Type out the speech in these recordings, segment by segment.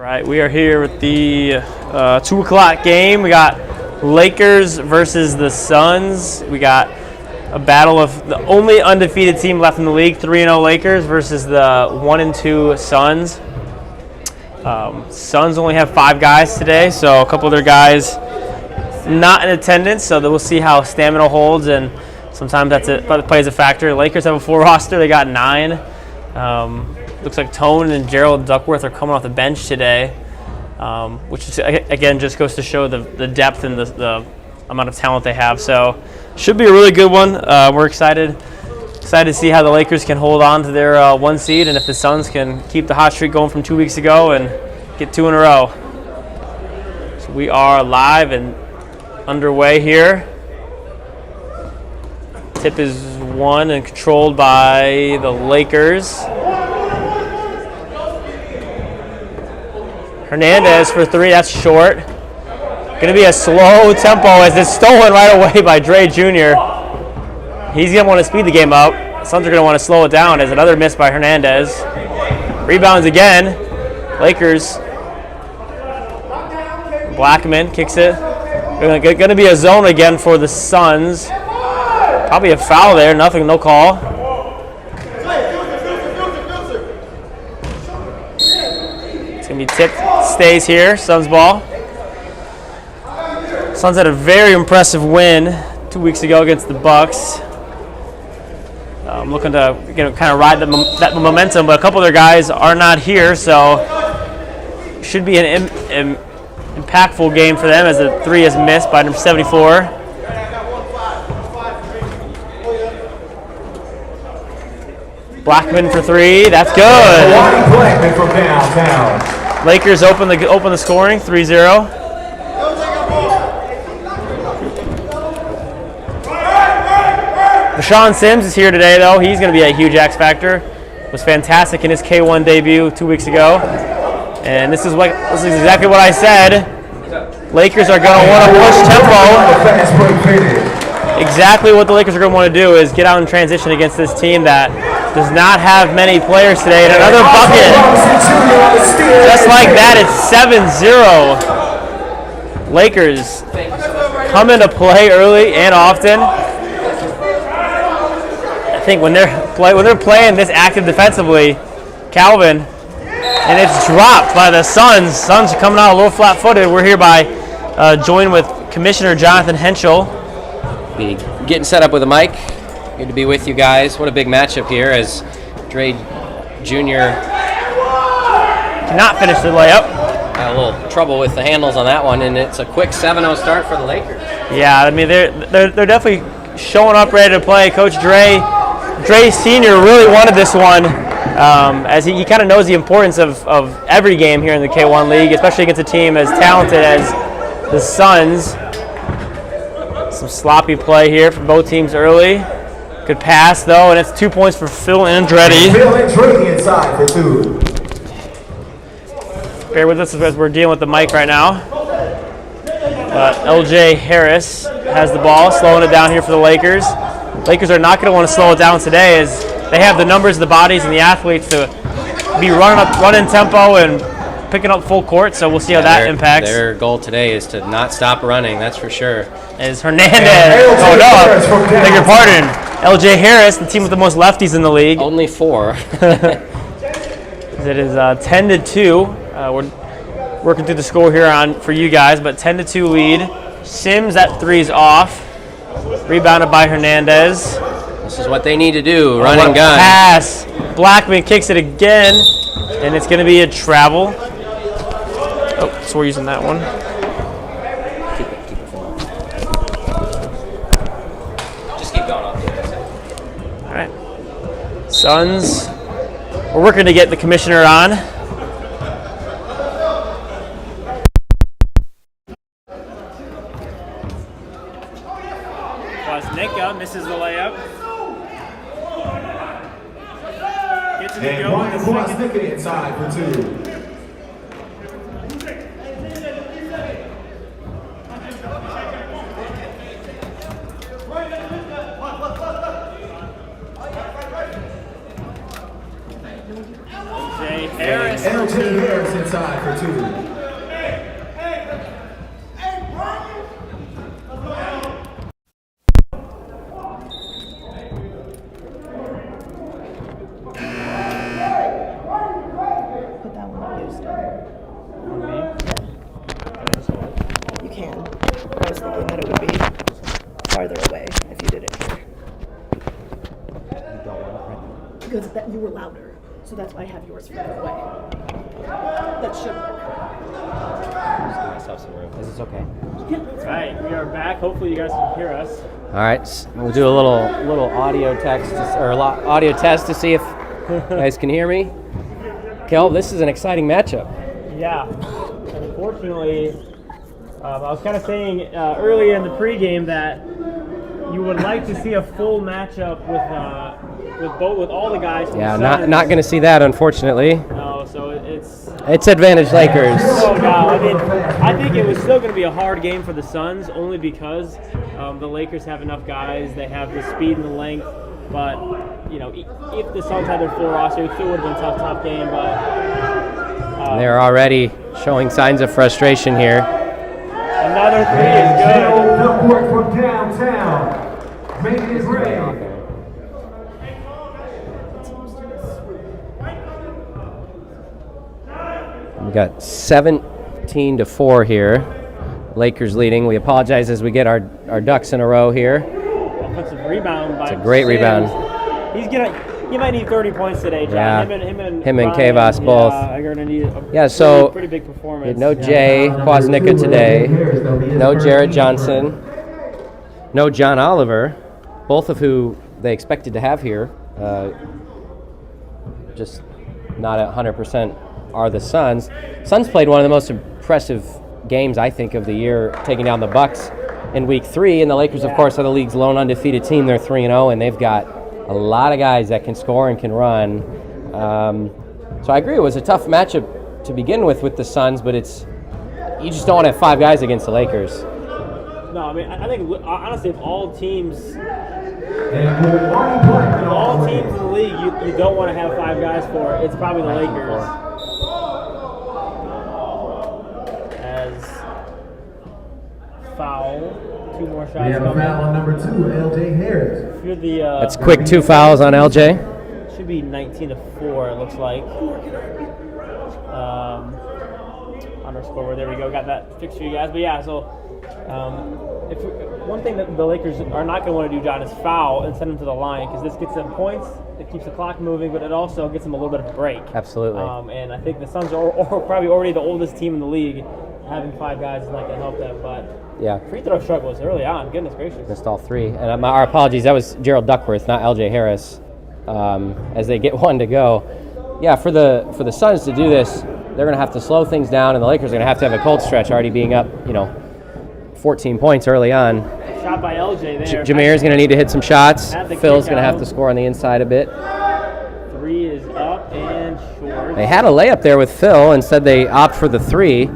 Right, we are here with the 2 o'clock game. We got Lakers versus the Suns. We got a battle of the only undefeated team left in the league, 3-0 Lakers versus the 1-2 Suns. Suns only have 5 guys today, so a couple of their guys not in attendance, so we'll see how stamina holds, and sometimes that plays a factor. Lakers have a full roster. They got 9. Looks like Tone and Gerald Duckworth are coming off the bench today, which is, again just goes to show the depth and the amount of talent they have. So should be a really good one. We're excited to see how the Lakers can hold on to their 1 seed, and if the Suns can keep the hot streak going from 2 weeks ago and get 2 in a row. So we are live and underway here. Tip is won and controlled by the Lakers. Hernandez for 3, that's short. Going to be a slow tempo as it's stolen right away by Dre Jr. He's going to want to speed the game up. Suns are going to want to slow it down as another miss by Hernandez. Rebounds again. Lakers. Blackman kicks it. Going to be a zone again for the Suns. Probably a foul there. Nothing, no call. It's going to be tipped. Stays here. Suns ball. Suns had a very impressive win 2 weeks ago against the Bucks. I'm looking to kind of ride that momentum, but a couple of their guys are not here, so should be an impactful game for them as the 3 is missed by number 74. Blackman for 3, that's good. Blackman from downtown. Lakers open the scoring, 3-0. Rashawn Sims is here today, though. He's going to be a huge X factor. Was fantastic in his K1 debut 2 weeks ago, and this is exactly what I said. Lakers are going to want to push tempo. Exactly what the Lakers are going to want to do is get out in transition against this team that does not have many players today. And another bucket. Just like that, it's 7-0. Lakers come into play early and often. I think when they're playing this active defensively, Calvin, and it's dropped by the Suns. Suns are coming out a little flat-footed. We're here by joined with Commissioner Jonathan Henschel. Be getting set up with a mic. Good to be with you guys. What a big matchup here as Dre Jr. cannot finish the layup. Had a little trouble with the handles on that one, and it's a quick 7-0 start for the Lakers. Yeah, I mean they're definitely showing up ready to play. Coach Dre Sr. really wanted this one, as he kind of knows the importance of every game here in the K1 League, especially against a team as talented as the Suns. Some sloppy play here from both teams early. Good pass, though, and it's 2 points for Phil Andretti. Phil Andretti inside for 2. Bear with us as we're dealing with the mic right now. LJ Harris has the ball, slowing it down here for the Lakers. Lakers are not going to want to slow it down today as they have the numbers, the bodies, and the athletes to be running tempo and picking up full court, so we'll see how that impacts. Their goal today is to not stop running, that's for sure. Is Hernandez. Oh, no. Beg your pardon. LJ Harris, the team with the most lefties in the league. Only 4. It is 10-2. We're working through the score here for you guys, but 10-2 lead. Sims, that 3's off. Rebounded by Hernandez. This is what they need to do, run and gun. Pass. Blackman kicks it again, and it's going to be a travel. Oh, so we're using that one. Keep it. Just keep going off the other side. All right. Suns, we're working to get the commissioner on. Wasnicka misses the layup. Gets it And Ryan Wasnicka inside for 2. Jay Harris. LJ Harris inside for 2. Put that one on you still. You can. I was thinking that it would be farther away if you did it here. Because you were louder, so that's why I have yours further away. That should work. Is this okay? All right, we are back. Hopefully you guys can hear us. All right, we'll do a little audio text audio test to see if you guys can hear me. Kel, this is an exciting matchup. Yeah. Unfortunately, I was kind of saying early in the pregame that you would like to see a full matchup with all the guys. From Yeah, the not going to see that, unfortunately. No, so it's advantage Lakers. Oh no, I mean, I think it was still going to be a hard game for the Suns, only because the Lakers have enough guys. They have the speed and the length, but you know, if the Suns had their full roster, it still would have been a tough game. But they're already showing signs of frustration here. Another three is good. Duckworth from downtown. Making it rain. We got 17-4 here. Lakers leading. We apologize as we get our ducks in a row here. Offensive rebound by It's a great rebound. He might need 30 points today, John. Yeah. Him and Kavas both. are going to need so pretty big performance. No Jay Kwasnicka today. No Jarrett Johnson. No John Oliver. Both of who they expected to have here. Just not at 100% are the Suns. Suns played one of the most impressive games, I think, of the year, taking down the Bucks in Week 3. And the Lakers, of course, are the league's lone undefeated team. They're 3-0, and they've got a lot of guys that can score and can run. So I agree, it was a tough matchup to begin with the Suns, but you just don't want to have 5 guys against the Lakers. No, I mean, I think, honestly, if all teams in the league you don't want to have 5 guys for, it's probably the Lakers. As foul, 2 more shots. We have a foul on number 2, LJ Harris. If you're the, That's quick 2 fouls on LJ. should be 19-4, it looks like. On our scoreboard, there we go. Got that fixed for you guys. But yeah, so one thing that the Lakers are not going to want to do, John, is foul and send them to the line, because this gets them points. It keeps the clock moving, but it also gets them a little bit of a break. Absolutely. And I think the Suns are probably already the oldest team in the league. Having 5 guys is not going to help them, but Yeah. free throw struggles early on. Goodness gracious. Missed all 3. And our apologies, that was Gerald Duckworth, not LJ Harris, as they get 1 to go. Yeah, for the Suns to do this, they're going to have to slow things down, and the Lakers are going to have a cold stretch, already being up, 14 points early on. Shot by LJ there. Jameer's going to need to hit some shots. At the Phil's going to kick have out. to score on the inside a bit. 3 is up and short. They had a layup there with Phil, instead they opt for the 3.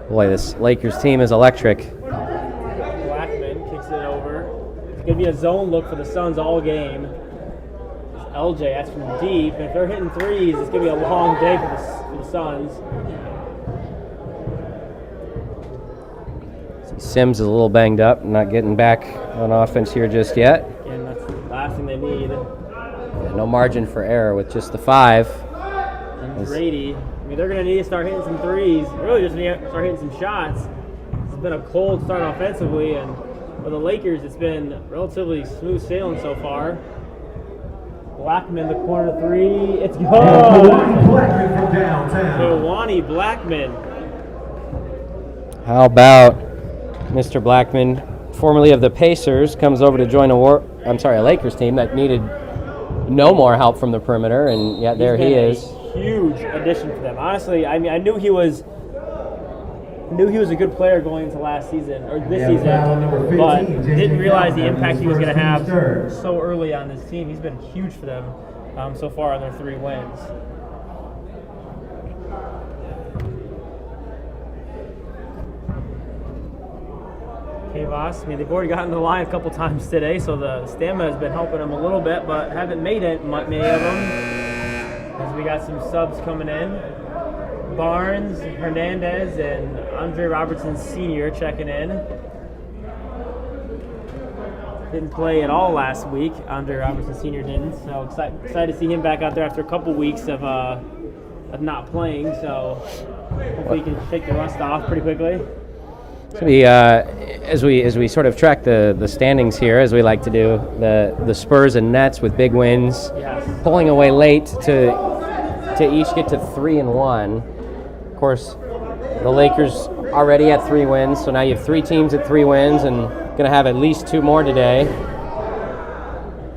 Boy, this Lakers team is electric. Blackman kicks it over. It's going to be a zone look for the Suns all game. LJ, that's from deep. And if they're hitting threes, it's going to be a long day for the Suns. Sims is a little banged up, not getting back on offense here just yet. And that's the last thing they need. No margin for error with just the 5. And Brady, I mean, they're going to need to start hitting some threes. Really just need to start hitting some shots. It's been a cold start offensively, and for the Lakers, it's been relatively smooth sailing so far. Blackman, the corner 3. It's good. Milwaukee Blackman from downtown. Milwaukee Blackman. How about Mr. Blackman, formerly of the Pacers, comes over to join a Lakers team that needed no more help from the perimeter, and yet there he is. Huge addition for them. Honestly, I mean, I knew he was a good player going into last season or this season, but didn't realize the impact he was going to have so early on this team. He's been huge for them so far on their 3 wins. Kavos, I mean, they've already gotten the line a couple times today, so the stamina has been helping them a little bit, but haven't made it, many of them. As we got some subs coming in. Barnes, Hernandez, and Andre Robertson Sr. checking in. Didn't play at all last week. Andre Robertson Sr. didn't, so excited to see him back out there after a couple weeks of not playing. So hopefully he can shake the rust off pretty quickly. So as we sort of track the standings here, as we like to do, the Spurs and Nets with big wins, Yes. pulling away late to each get to 3-1. Of course, the Lakers already at 3 wins, so now you have 3 teams at 3 wins, and going to have at least 2 more today.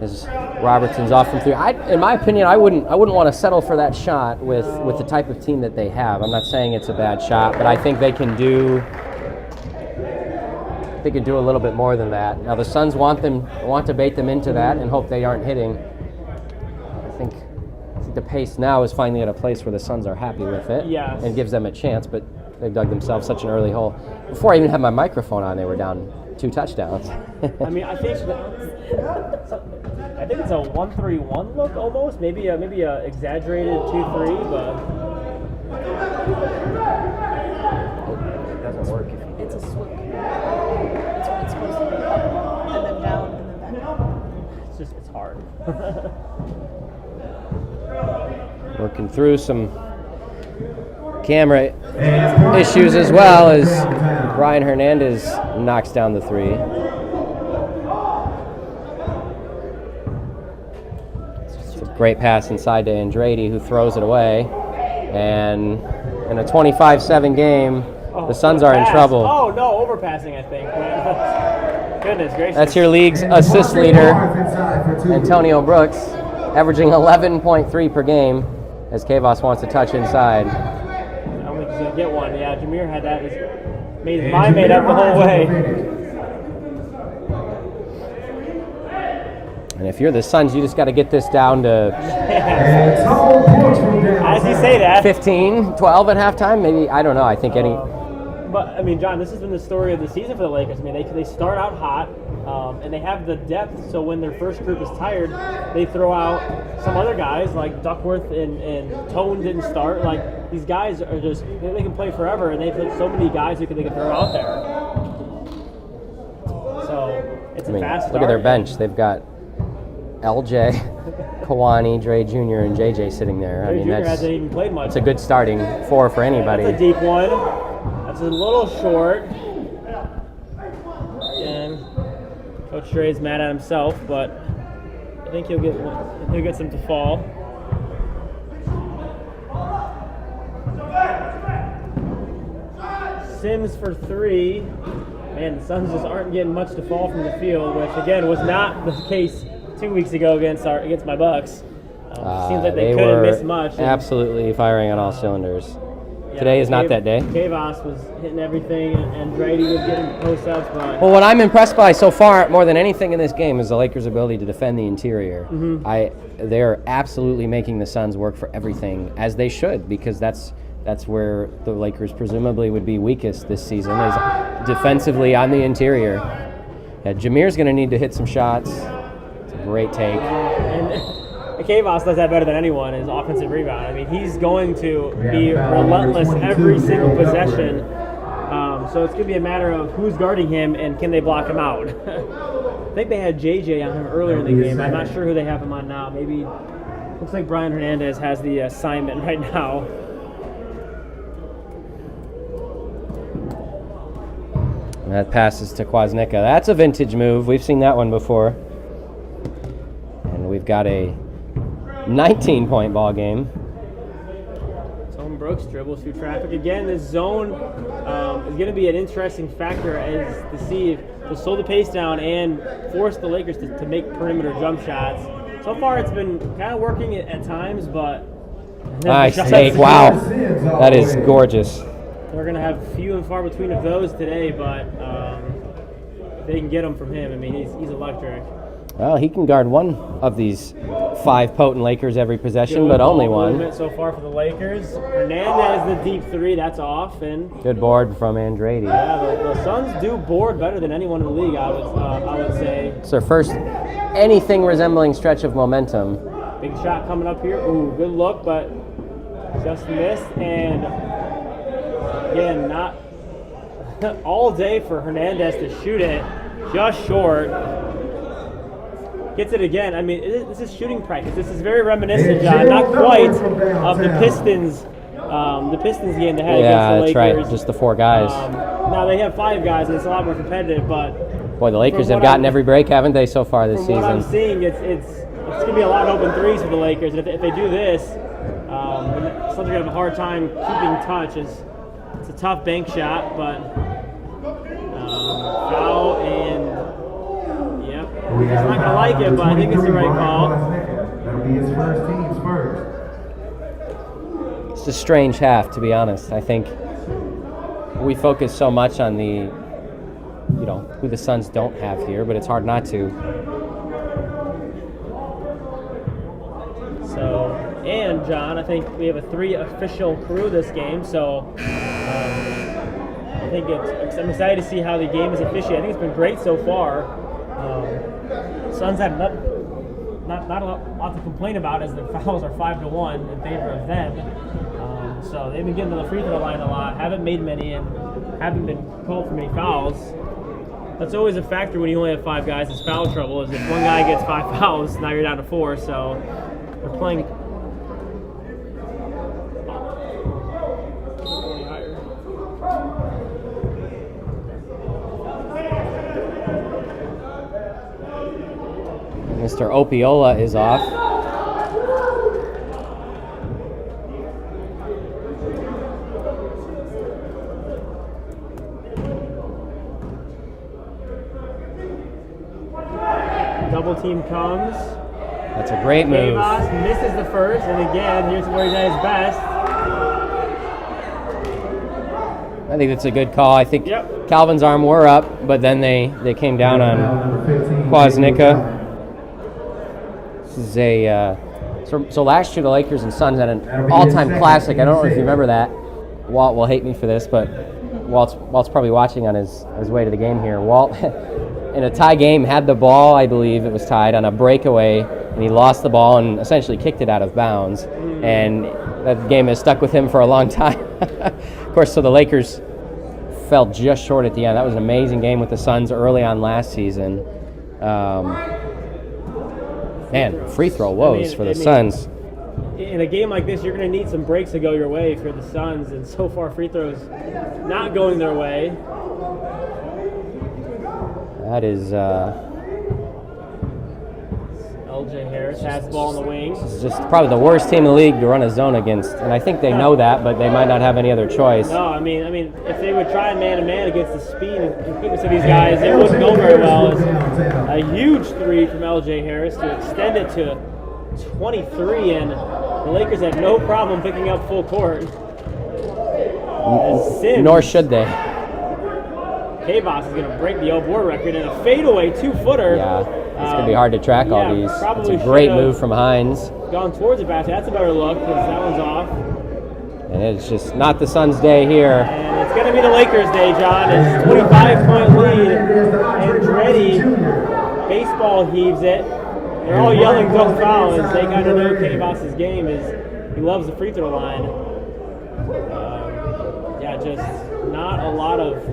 As Robertson's off from 3. In my opinion, I wouldn't want to settle for that shot with the type of team that they have. I'm not saying it's a bad shot, but I think they can do a little bit more than that. Now the Suns want to bait them into that and hope they aren't hitting. I think the pace now is finally at a place where the Suns are happy with it. Yes. And gives them a chance, but they've dug themselves such an early hole. Before I even had my microphone on, they were down 2 touchdowns. I mean, I think it's a 1-3-1 look almost. Maybe a exaggerated 2-3, but It doesn't work. It's a swoop. That's what it's supposed to be. Up and then down and then back. it's hard. Working through some camera issues as well as Brian Hernandez knocks down the 3. It's a great pass inside to Andrade, who throws it away. And in a 25-7 game, the Suns are in trouble. Oh no, overpassing, I think. Goodness gracious. That's your league's assist leader, Antonio Brooks, averaging 11.3 per game, as Kavos wants to touch inside. I don't think he's gonna get one. Yeah, Jameer had that. Made his mind made up the whole way. And if you're the Suns, you just got to get this down to As you say that. 15, 12 at halftime. Maybe, I don't know. I think any. But I mean, John, this has been the story of the season for the Lakers. I mean, they start out hot, and they have the depth. So when their first group is tired, they throw out some other guys like Duckworth and Tone didn't start. Like these guys are just they can play forever, and they put so many guys they can throw out there. So it's a fast start. Look at their bench. They've got LJ, Kawani, Dre Jr., and JJ sitting there. Dre I mean, Jr. hasn't even played much. It's a good starting 4 for anybody. That's a deep one. That's a little short. And Coach Dre's mad at himself, but I think he'll get some to fall. Sims for 3. Man, the Suns just aren't getting much to fall from the field, which again was not the case 2 weeks ago against my Bucks. Seems like they couldn't miss much. Absolutely firing on all cylinders. Today is not that day. Kavos was hitting everything, and Brady was getting post-ups. But Well, what I'm impressed by so far, more than anything in this game, is the Lakers' ability to defend the interior. They're absolutely making the Suns work for everything, as they should, because that's where the Lakers presumably would be weakest this season, is defensively on the interior. Yeah, Jameer's going to need to hit some shots. It's a great take. and Kavos does that better than anyone, is offensive rebound. I mean, he's going to be relentless every single possession. So it's going to be a matter of who's guarding him and can they block him out. I think they had JJ on him earlier in the game. I'm not sure who they have him on now. Maybe, looks like Brian Hernandez has the assignment right now. And that passes to Kwasnicka. That's a vintage move. We've seen that one before. And we've got a 19-point ball game. Tone Brooks dribbles through traffic again. This zone is going to be an interesting factor as to see if to slow the pace down and force the Lakers to make perimeter jump shots. So far, it's been kind of working at times, but Nice take. Wow, that is gorgeous. We're going to have few and far between of those today, but if they can get them from him, I mean, he's electric. Well, he can guard one of these 5 potent Lakers every possession, Good but only ball one. movement so far for the Lakers. Hernandez, the deep three, that's off. And Good board from Andretti. yeah, the Suns do board better than anyone in the league, I would say. It's their first anything resembling stretch of momentum. Big shot coming up here. Ooh, good look, but just missed. And again, not all day for Hernandez to shoot it. Just short. Gets it again. I mean, this is shooting practice. This is very reminiscent, John. Not quite of the Pistons. The Pistons game they had Yeah, against that's the Lakers. right. Just the 4 guys. Now they have 5 guys, and it's a lot more competitive. But Boy, the Lakers from have what gotten I'm- every break, haven't they, so far this from what I'm season? seeing, it's going to be a lot of open threes for the Lakers. And if they do this, the Suns are going to have a hard time keeping touch. It's a tough bank shot, but foul and yep. We He's have not a going to foul like it, on but I think it's the 23, right call. That'll be his first, team's first. It's a strange half, to be honest. I think we focus so much on who the Suns don't have here, but it's hard not to. So, and John, I think we have a 3 official crew this game, so I think I'm excited to see how the game is officiated. I think it's been great so far. Suns have not a lot to complain about as their fouls are 5-1 in favor of them. So they've been getting to the free throw line a lot, haven't made many, and haven't been called for many fouls. That's always a factor when you only have 5 guys. Is foul trouble. Is if one guy gets 5 fouls, now you're down to 4. So they're playing. Mr. Opiola is off. Double team comes. That's a great move. Kavas misses the first, and again, here's where he's at his best. I think that's a good call. I think Yep. Calvin's arm were up, but then they came down on Number 15, Kwasnicka. This is a so last year the Lakers and Suns had an all-time classic. I don't know if you remember that. Walt will hate me for this, but Walt's probably watching on his way to the game here. Walt, in a tie game, had the ball, I believe it was tied, on a breakaway, and he lost the ball and essentially kicked it out of bounds. And that game has stuck with him for a long time. Of course, so the Lakers fell just short at the end. That was an amazing game with the Suns early on last season. Man, free throw woes for the Suns. In a game like this, you're going to need some breaks to go your way if you're the Suns, and so far free throws not going their way. That is LJ Harris has the ball in the wing. just probably the worst team in the league to run a zone against, and I think they know that, but they might not have any other choice. No, I mean, if they would try man-to-man against the speed and quickness of these guys, it wouldn't go very well. It's a huge 3 from LJ Harris to extend it to 23, and the Lakers had no problem picking up full court. As Sims, Nor should they. Kavas is going to break the all-board record in a fadeaway 2-footer. Yeah, it's going to be hard to track all yeah, these. It's probably a great should've move from Hines, gone towards the basket. That's a better look because that one's off. and it's just not the Suns' day here. And it's going to be the Lakers' day, John. It's 25-point lead. Andretti, baseball heaves it. They're all yelling don't foul as they kind of know Kavas' game is he loves the free throw line. Just not a lot of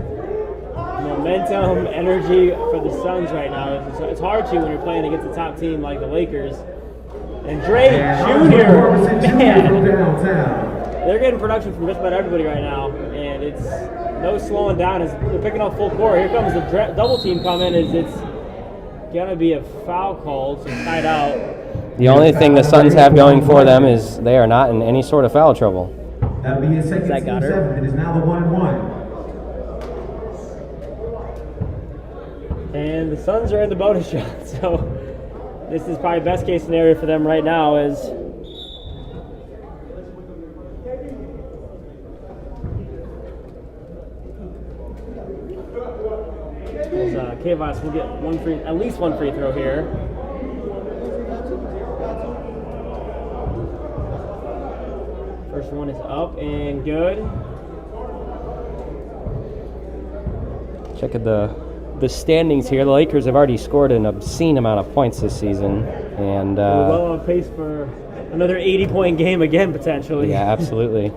momentum, energy for the Suns right now. It's hard to when you're playing against a top team like the Lakers. And Dre Jr., man, they're getting production from just about everybody right now, and it's no slowing down as they're picking up full court. Here comes the double team coming as it's gonna be a foul called, so tied out. The only thing the Suns have going for them is they are not in any sort of foul trouble. That'll be his second That team got her. 7th. It is now the 1-1. And the Suns are in the bonus shot, so this is probably best case scenario for them right now is Kavas will get at least one free throw here. First one is up and good. Check at the standings here. The Lakers have already scored an obscene amount of points this season, and We're well on pace for another 80-point game again, potentially. yeah, absolutely.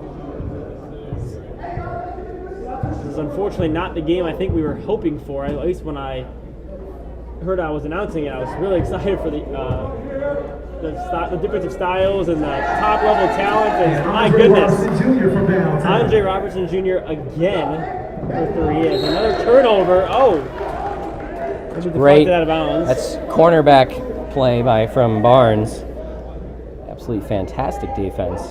This is unfortunately not the game I think we were hoping for. At least when I heard I was announcing it, I was really excited for the difference of styles and the top level talent. And my goodness, Robertson Jr. from downtown. Andre Robertson Jr. again for 3. Is another turnover. Oh, Great. Out of bounds. That's cornerback play from Barnes. Absolutely fantastic defense.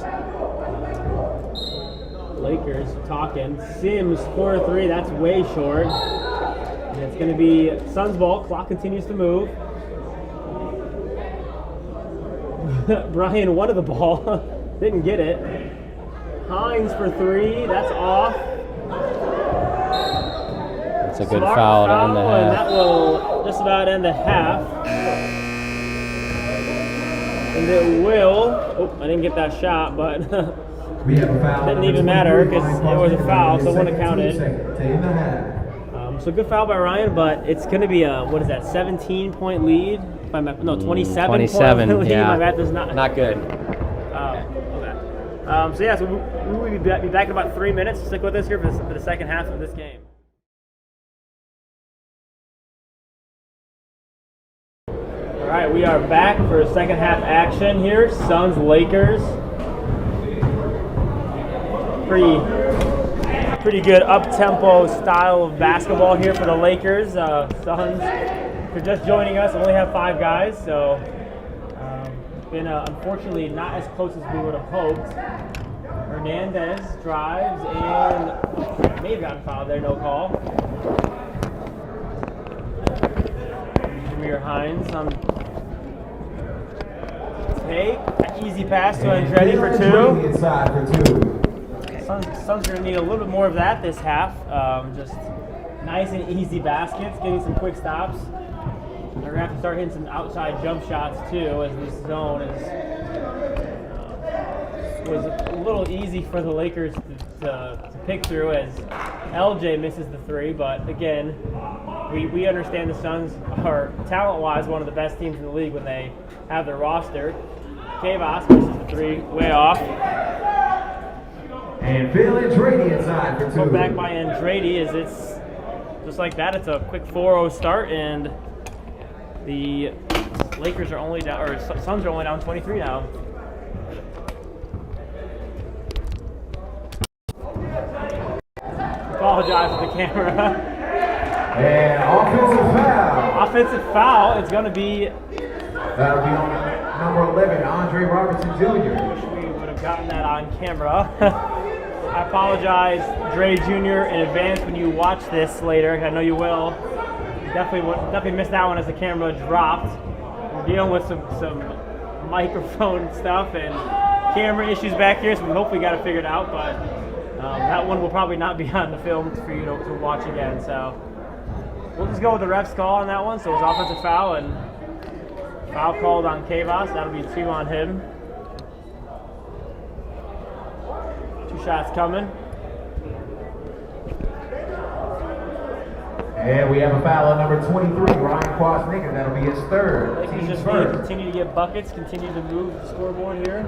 Lakers talking. Sims, corner 3, that's way short. And it's going to be Suns ball. Clock continues to move. Brian wanted the ball. Didn't get it. Hines for 3, that's off. It's a good Smart foul to end the and half. that will just about end the half. And it will. Oh, I didn't get that shot, but We have a foul. didn't even matter because it was a foul, so it wouldn't have counted. Taking the half. So good foul by Ryan, but it's going to be a, 17-point lead? No, 27 27, point lead. yeah. My math is not good. Okay. So yeah, so we will be back in about 3 minutes. Stick with us here for the second half of this game. All right, we are back for second half action here. Suns Lakers. Pretty good up-tempo style of basketball here for the Lakers. Suns, if you're just joining us, only have 5 guys, so been unfortunately not as close as we would have hoped. Hernandez drives and may have gotten fouled there, no call. Jameer Hines on take. An easy pass to Andretti for 2. Inside for 2. Suns are going to need a little bit more of that this half. Just nice and easy baskets, getting some quick stops. They're going to have to start hitting some outside jump shots too, as this zone was a little easy for the Lakers to pick through, as LJ misses the 3. But again, we understand the Suns are talent-wise one of the best teams in the league when they have their roster. Kavas misses the 3, way off. And Bill Andretti inside for 2. Put back by Andretti, as it's just like that. It's a quick 4-0 start, and the Lakers are only down, or Suns are only down 23 now. Apologize for the camera. And offensive foul. Offensive foul. It's going to be. That'll be on number 11, Andre Robertson Jr. Wish we would have gotten that on camera. I apologize, Dre Jr. in advance when you watch this later. I know you will. Definitely missed that one as the camera dropped. We're dealing with some microphone stuff and camera issues back here, so we hope we got it figured out. But that one will probably not be on the film for you to watch again. So we'll just go with the ref's call on that one. So it's offensive foul, and foul called on Kavas. That'll be 2 on him. 2 shots coming. And we have a foul on number 23, Ryan Kwasnick. That'll be his 3rd. Lakers Team's just need to first. continue to get buckets, continue to move the scoreboard here.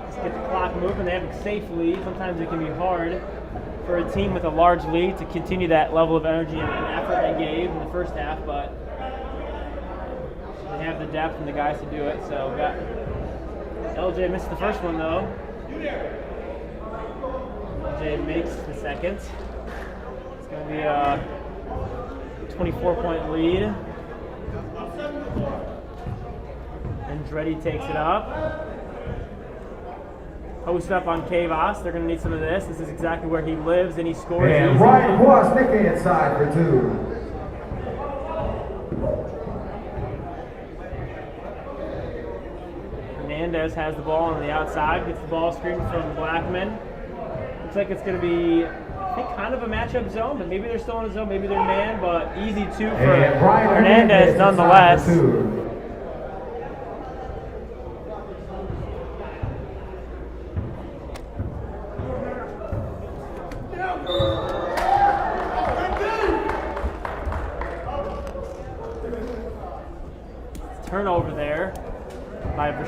Let's get the clock moving. They have a safe lead. Sometimes it can be hard for a team with a large lead to continue that level of energy and effort they gave in the first half, but they have the depth and the guys to do it. So we got LJ missed the first one though. LJ makes the second. It's going to be a 24-point lead. Andretti takes it up. Post up on Kavas. They're going to need some of this. This is exactly where he lives, and he scores. And easily. Ryan Kwasnick inside for 2. Hernandez has the ball on the outside. Gets the ball screened from Blackman. Looks like it's going to be, I think, kind of a matchup zone, but maybe they're still in a zone, maybe they're man, but easy 2 for And Ryan Hernandez nonetheless. inside for 2.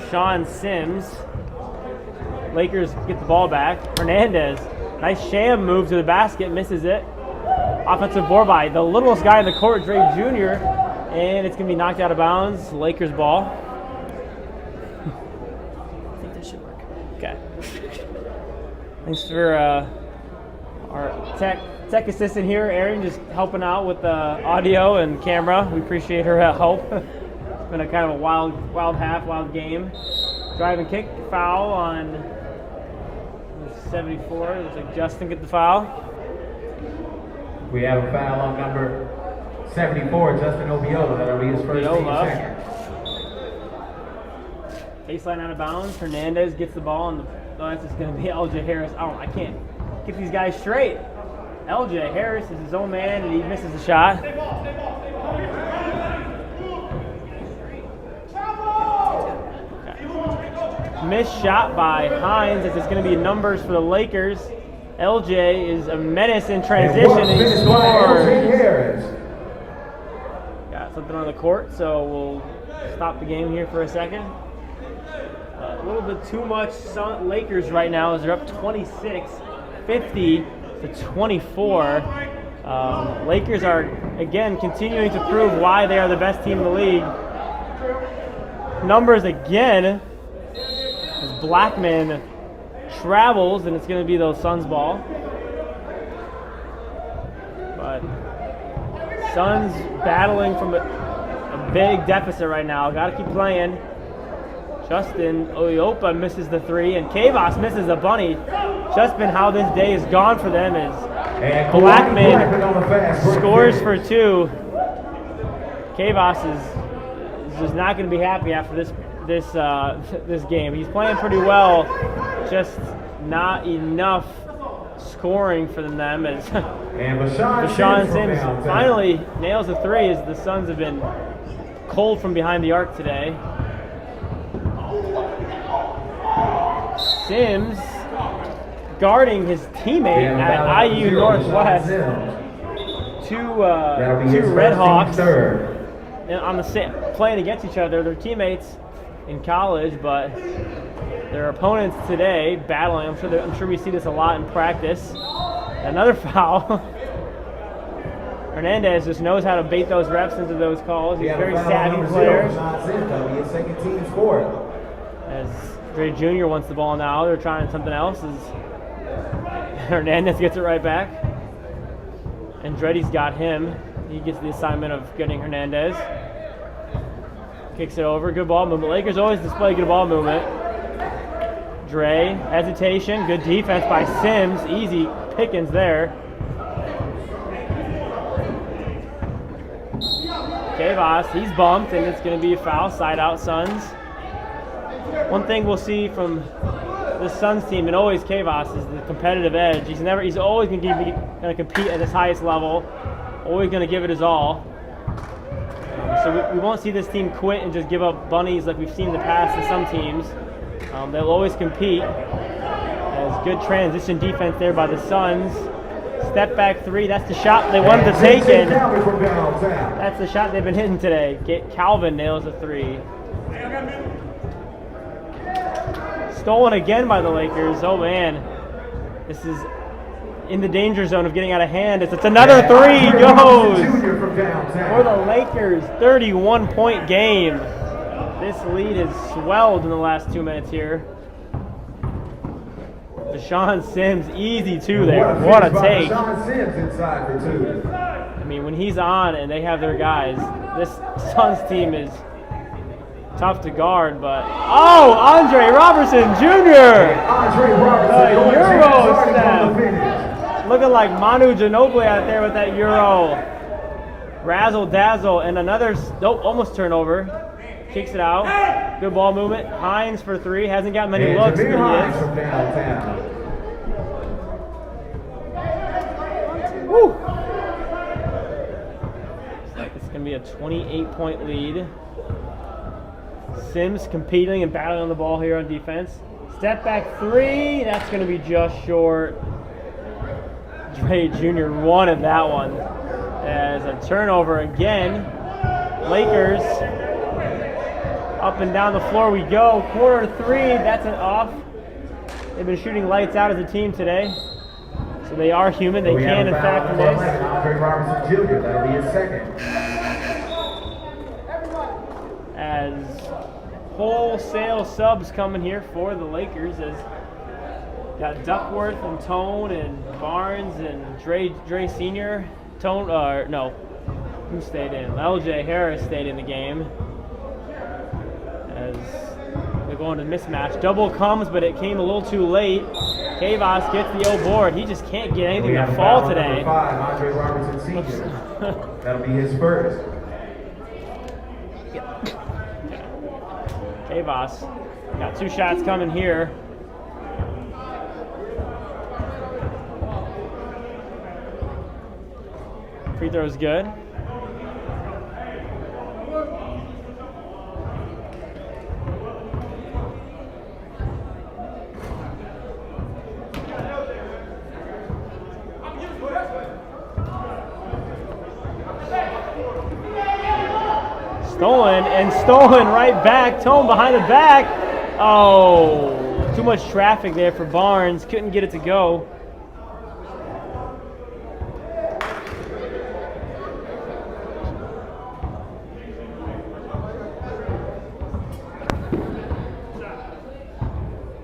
Rashawn Sims. Lakers get the ball back. Hernandez, nice sham move to the basket, misses it. Offensive board by the littlest guy in the court, Dre Jr., and it's going to be knocked out of bounds. Lakers ball. I think this should work. Okay. Thanks for our tech assistant here, Erin, just helping out with the audio and camera. We appreciate her help. It's been a kind of a wild game. Drive and kick, foul on 74. Looks like Justin get the foul. We have a foul on number 74, Justin Obiola. That'll be his first team second. Baseline out of bounds. Hernandez gets the ball, and that's just going to be LJ Harris. I can't get these guys straight. LJ Harris is his own man, and he misses the shot. Okay. Missed shot by Hines, as it's going to be numbers for the Lakers. LJ is a menace in transition, and he scores. Got something on the court, so we'll stop the game here for a second. A little bit too much Lakers right now as they're up 26-50 to 24. Lakers are, again, continuing to prove why they are the best team in the league. Numbers again, as Blackman travels, and it's going to be those Suns ball. But Suns battling from a big deficit right now. Got to keep playing. Justin Oyopa misses the three, and Kavos misses the bunny. Just been how this day has gone for them is Blackman scores for two. Kavos is just not going to be happy after this game. He's playing pretty well, just not enough scoring for them. As Rashawn Sims finally nails a three, as the Suns have been cold from behind the arc today. Sims guarding his teammate at IU Northwest. Two Red Hawks on the playing against each other. They're teammates in college, but their opponents today battling. I'm sure we see this a lot in practice. Another foul. Hernandez just knows how to bait those refs into those calls. He's a very savvy player. As Dre Jr. wants the ball now, they're trying something else. As Hernandez gets it right back. Andretti's got him. He gets the assignment of getting Hernandez. Kicks it over. Good ball movement. Lakers always display good ball movement. Dre, hesitation. Good defense by Sims. Easy pickings there. Kavos, he's bumped, and it's going to be a foul. Side out Suns. One thing we'll see from the Suns team, and always Kavos, is the competitive edge. He's always going to compete at his highest level. Always going to give it his all. So we won't see this team quit and just give up bunnies like we've seen in the past in some teams. They'll always compete. As good transition defense there by the Suns. Step back three, that's the shot they wanted to take in. That's the shot they've been hitting today. Calvin nails a three. Stolen again by the Lakers. Oh man, this is in the danger zone of getting out of hand. It's another three goes for the Lakers. 31-point game. This lead has swelled in the last 2 minutes here. Rashawn Sims, easy two there. What a take. Rashawn Sims inside for two. I mean, when he's on and they have their guys, this Suns team is tough to guard, but oh, Andre Robertson Jr. Andre Robertson, the Euro step. Looking like Manu Ginobili out there with that Euro. Razzle dazzle, and another, almost turnover. Kicks it out. Good ball movement. Hines for three. Hasn't got many looks, but he is. Woo! It's going to be a 28-point lead. Sims competing and battling on the ball here on defense. Step back three. That's going to be just short. Dre Jr. wanted that one. As a turnover again. Lakers Up and down the floor we go. Corner 3, that's an off. They've been shooting lights out as a team today. So they are human. They can, in fact, miss. Andre Robertson Jr., that'll be his second. As wholesale subs coming here for the Lakers. As got Duckworth and Tone and Barnes and Dre Sr. Who stayed in? LJ Harris stayed in the game. As they're going to mismatch. Double comes, but it came a little too late. Kavos gets the O board. He just can't get anything to fall today. 5, Andre Robertson Sr. That'll be his first. Kavos got 2 shots coming here. Free throw is good. Stolen right back. Tone behind the back. Oh, too much traffic there for Barnes. Couldn't get it to go.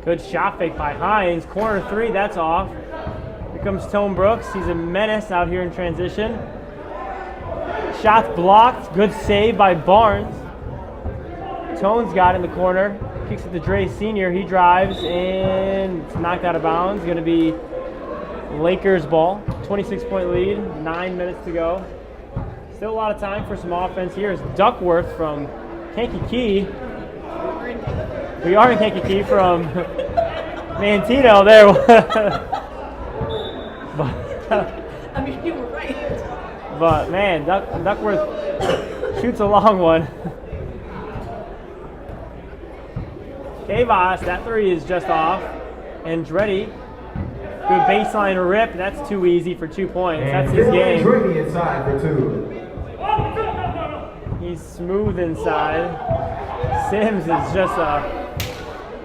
Good shot fake by Hines. Corner 3, that's off. Here comes Tone Brooks. He's a menace out here in transition. Shots blocked. Good save by Barnes. Tone's got it in the corner. Kicks it to Dre Sr. He drives and it's knocked out of bounds. Going to be Lakers ball. 26-point lead. 9 minutes to go. Still a lot of time for some offense here. Is Duckworth from Kankakee. We are in Kankakee from Mantino there. I mean, you were right. But man, Duckworth shoots a long one. Kavos, that 3 is just off. Andretti, good baseline rip. That's too easy for 2 points. That's his game. Inside for 2. He's smooth inside. Sims is just a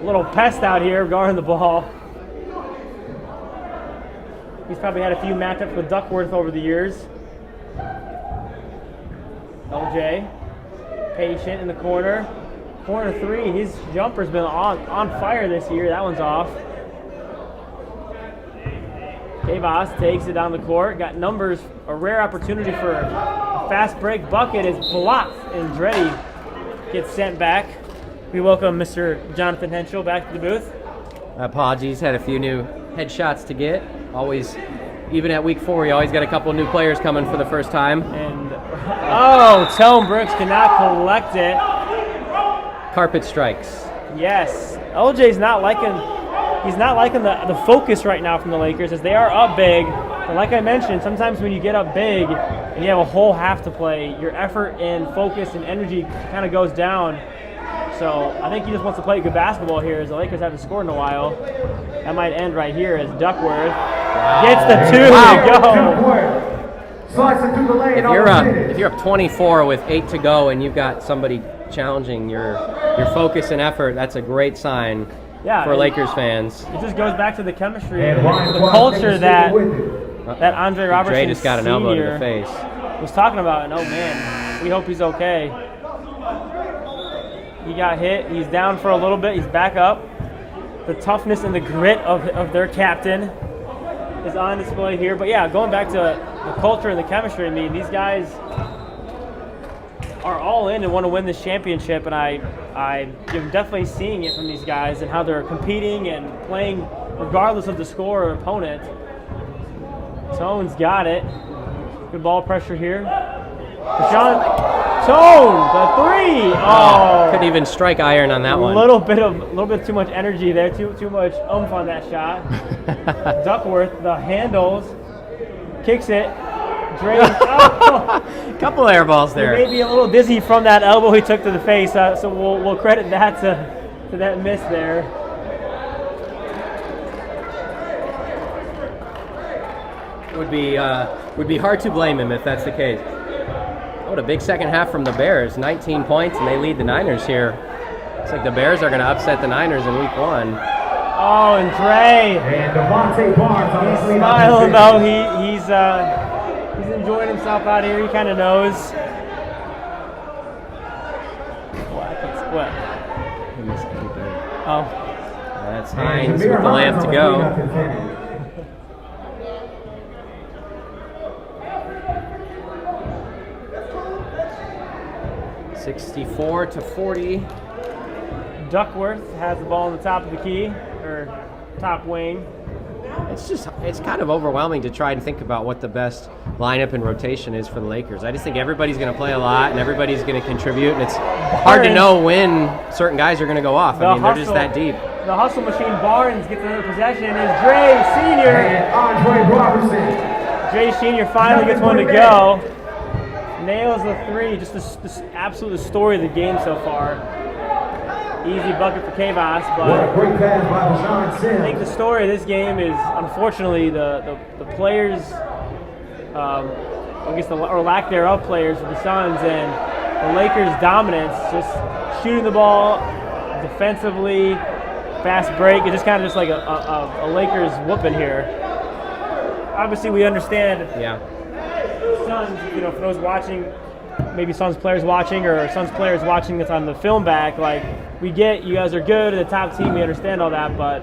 little pest out here guarding the ball. He's probably had a few matchups with Duckworth over the years. LJ, patient in the corner. Corner 3, his jumper's been on fire this year. That one's off. Kavos takes it down the court. Got numbers, a rare opportunity for a fast break bucket is blocked. And Andretti gets sent back. We welcome Mr. Jonathan Henschel back to the booth. Apologies, had a few new headshots to get. Always, even at week 4, you always got a couple new players coming for the first time. And Tone Brooks cannot collect it. Carpet strikes. Yes, LJ's not liking. He's not liking the focus right now from the Lakers as they are up big. And like I mentioned, sometimes when you get up big and you have a whole half to play, your effort and focus and energy kind of goes down. So I think he just wants to play good basketball here as the Lakers haven't scored in a while. That might end right here as Duckworth gets the 2 to go. If you're up 24 with 8 to go and you've got somebody challenging your focus and effort, that's a great sign for Lakers fans. It just goes back to the chemistry and the culture that Andre Robertson Dre just got an elbow to the face. Was talking about. And oh man, we hope he's okay. He got hit. He's down for a little bit. He's back up. The toughness and the grit of their captain is on display here. But yeah, going back to the culture and the chemistry, I mean, these guys are all in and want to win this championship, and I'm definitely seeing it from these guys and how they're competing and playing regardless of the score or opponent. Tone's got it. Good ball pressure here. Tone, the 3. Oh, couldn't even strike iron on that one. A little bit too much energy there, too much oomph on that shot. Duckworth, the handles, kicks it. Dre, couple air balls there. He may be a little dizzy from that elbow he took to the face, so we'll credit that to that miss there. Would be hard to blame him if that's the case. What a big second half from the Bears. 19 points, and they lead the Niners here Looks like the Bears are going to upset the Niners in week 1. Oh, and Dre. And Devontae Barnes on the He's lead. smiling though. He's enjoying himself out here. He kind of knows. What? He missed the kick. Oh. That's Hines with the layup to go. 64-40. Duckworth has the ball on the top of the key, or top wing. It's kind of overwhelming to try and think about what the best lineup and rotation is for the Lakers. I just think everybody's going to play a lot and everybody's going to contribute, and it's hard to know when certain guys are going to go off. I mean, they're just that deep. The hustle machine Barnes gets another possession. Is Dre Senior. And Andre Robertson. Dre Senior finally gets one to go. Nails the three. Just this absolute story of the game so far. Easy bucket for Kavas, What a but great pass by Rashawn I think Sims. the story of this game is unfortunately the players, I guess or lack thereof players for the Suns, and the Lakers' dominance, just shooting the ball defensively, fast break. It's just kind of just like a Lakers whooping here. Obviously, we understand. Yeah. Suns, for those watching, maybe Suns players watching or Suns players watching this on the film back, like, we get you guys are good, the top team, we understand all that, but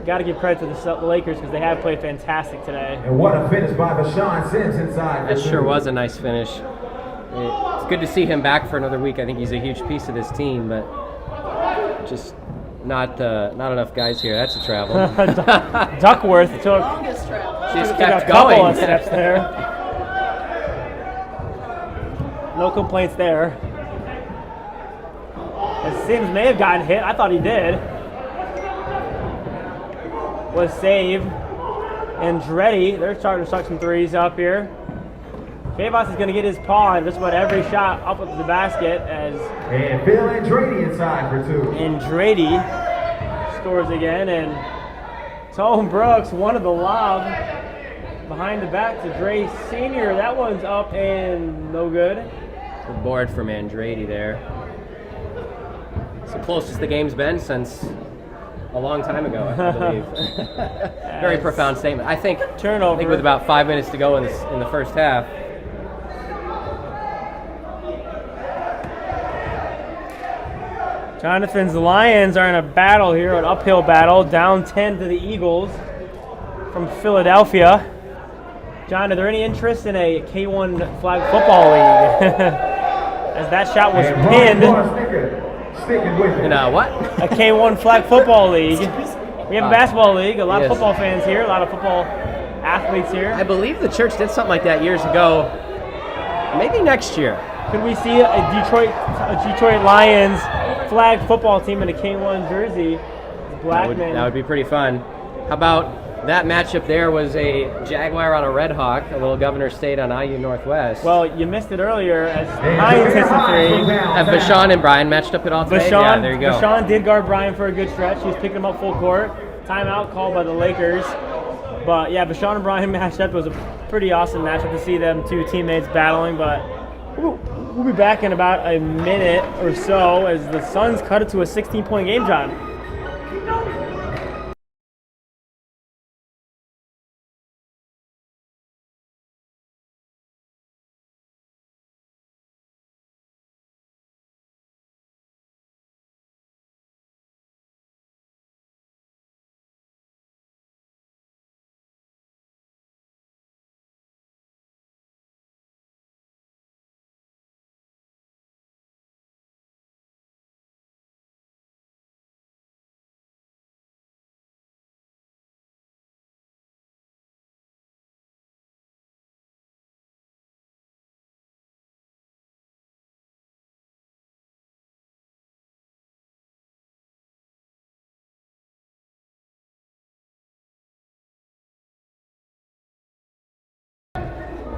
got to give credit to the Lakers because they have played fantastic today. And what a finish by Rashawn Sims inside. That sure was a nice finish. It's good to see him back for another week. I think he's a huge piece of this team, but just not enough guys here. That's a travel. Duckworth took Just a kept couple going. of steps there. No complaints there. As Sims may have gotten hit. I thought he did. Was save. Andretti, they're starting to suck some threes up here. Kavas is going to get his paw on just about every shot up at the basket as And Phil Andretti inside for 2. Andretti scores again. And Tone Brooks, one of the lob behind the back to Dre Sr. That one's up and no good. Good board from Andretti there. It's the closest the game's been since a long time ago, I believe. Very profound statement. I think Turnover. with about 5 minutes to go in the first half. Jonathan's Lions are in a battle here, an uphill battle, down 10 to the Eagles from Philadelphia. John, are there any interest in a K1 flag football league? As that shot was And pinned. sticking with it. And what? A K1 flag football league. We have a basketball league, a lot of Yes. football fans here, a lot of football athletes here. I believe the church did something like that years ago. Maybe next year. Could we see a Detroit Lions flag football team in a K1 jersey? Blackman. That would be pretty fun. How about that matchup there was a Jaguar on a Red Hawk, a little Governor State on IU Northwest. Well, you missed it earlier as Hines hits the three. Have Bashan and Brian matched up at all today? Yeah, there you go. Bashan did guard Brian for a good stretch. He was picking him up full court. Timeout called by the Lakers. But yeah, Bashan and Brian matched up. It was a pretty awesome matchup to see them two teammates battling. But we'll be back in about a minute or so as the Suns cut it to a 16-point game, John.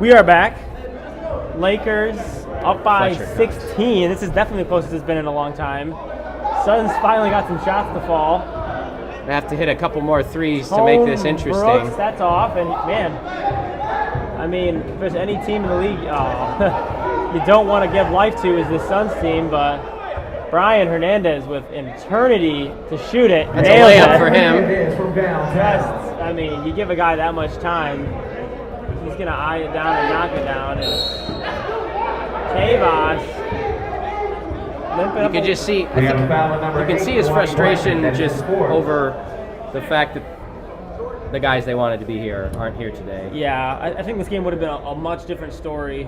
We are back. Lakers up by Fletcher 16. This is definitely the closest it's been in a long time. Suns finally got some shots to fall. I have to hit a couple more threes to make this interesting. Brooks, that's off. And man, I mean, if there's any team in the league you don't want to give life to is the Suns team, but Brian Hernandez with an eternity to shoot it. That's a Nails layup it. for him. Hernandez from downtown. Just, I mean, you give a guy that much time, he's gonna eye it down and knock it down. And Kavos limping You up. can just see, We have a foul on number you can 8, see his Dwight frustration Blackman. just That's his fourth. over the fact that the guys they wanted to be here aren't here today. Yeah, I think this game would have been a much different story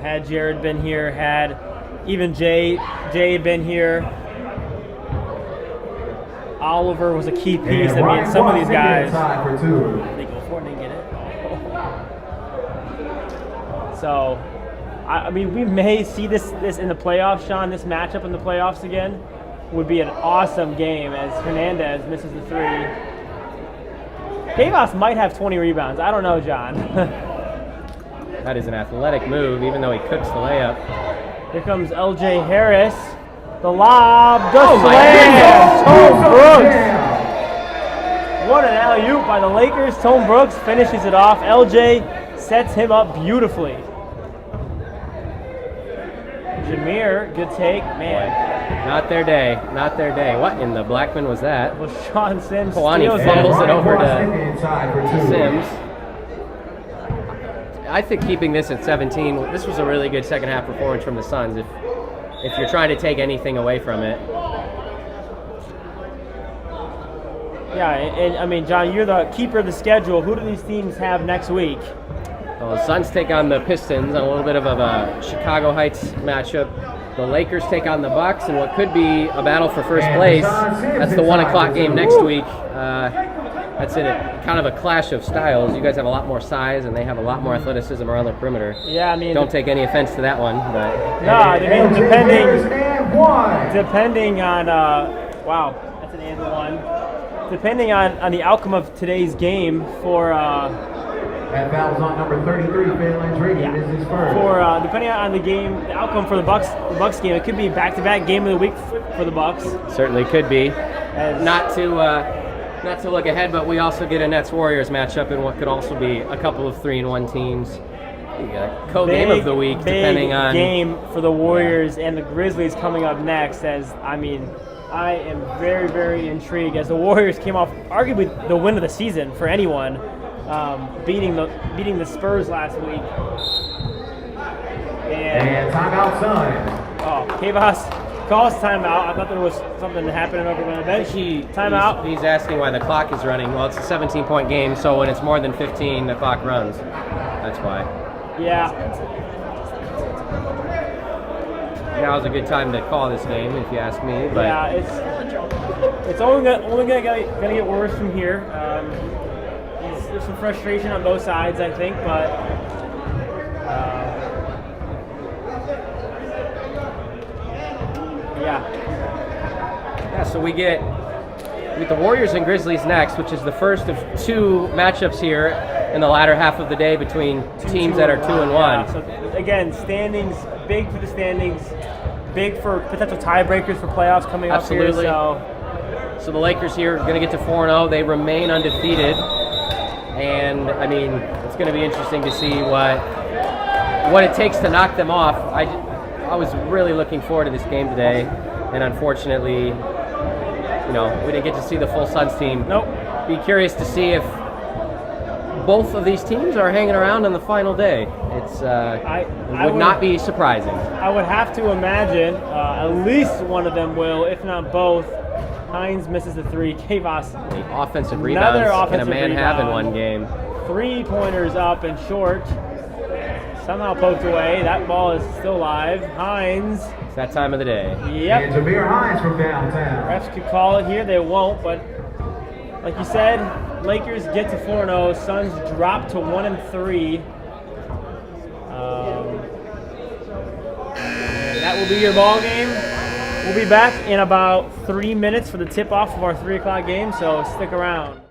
had Jared been here, had even Jay been here. Oliver was a key piece. And I mean, Ryan some of these Watson guys, inside for 2. they go for it and get it. So, I mean, we may see this in the playoffs, Sean. This matchup in the playoffs again would be an awesome game as Hernandez misses the 3. Kavos might have 20 rebounds. I don't know, John. That is an athletic move, even though he cooks the layup. Here comes LJ Harris. The lob, the Oh my slam! Tone Brooks. Yeah. What an alley-oop by the Lakers. Tone Brooks finishes it off. LJ sets him up beautifully. Jameer, good take. Man, Not their day. Not their day. What in the Blackman was that? well, Sean Sims Kalani steals fumbles it. it over to Ryan Watson inside for 2. Sims. I think keeping this at 17, this was a really good second half performance from the Suns. If you're trying to take anything away from it, Yeah, and I mean, John, you're the keeper of the schedule. Who do these teams have next week? well, the Suns take on the Pistons on a little bit of a Chicago Heights matchup. The Lakers take on the Bucks, and what could be a battle for first place. That's the 1 o'clock game next week. That's it. Kind of a clash of styles. You guys have a lot more size, and they have a lot more athleticism around the perimeter. Yeah, I mean, Don't take any offense to that one, but no, I mean, LJ Harris and 1. depending on wow, that's an and 1. Depending on the outcome of today's game for That foul was on number 33, Finland's rating. This is first. depending on the game, the outcome for the Bucks game, it could be back-to-back game of the week for the Bucks. certainly could be. As- Not to look ahead, but we also get a Nets Warriors matchup in what could also be a couple of 3-1 teams. Co-game of the week, depending on. Game for the Warriors and the Grizzlies coming up next. As I mean, I am very, very intrigued as the Warriors came off arguably the win of the season for anyone, beating the Spurs last week. And timeout, Suns. Oh, Kavos calls timeout. I thought there was something happening over by the bench. Timeout. He's asking why the clock is running. Well, it's a 17-point game, so when it's more than 15, the clock runs. That's why. Yeah. Now's a good time to call this game, if you ask me. But Yeah, it's only gonna get worse from here. There's some frustration on both sides, I think, but yeah, so we get the Warriors and Grizzlies next, which is the first of 2 matchups here in the latter half of the day between teams that are 2 and 1. Yeah, so again, standings big for the standings, big for potential tiebreakers for playoffs coming up here. Absolutely. So So the Lakers here are going to get to 4-0. They remain undefeated. And, I mean, it's going to be interesting to see what it takes to knock them off. I was really looking forward to this game today. And unfortunately, we didn't get to see the full Suns team. nope. Be curious to see if both of these teams are hanging around on the final day. It I would not be surprising. I would have to imagine at least one of them will, if not both. Hines misses the 3. Kavos, The offensive Another rebounds can a offensive man have in rebound. one game? 3-pointers up and short. Somehow poked away. That ball is still live. Hines. It's that time of the day. Yep. And Jameer Hines from downtown. Refs could call it here. They won't, but like you said, Lakers get to 4-0. Suns drop to 1-3. That will be your ball game. We'll be back in about 3 minutes for the tip-off of our 3 o'clock game, so stick around.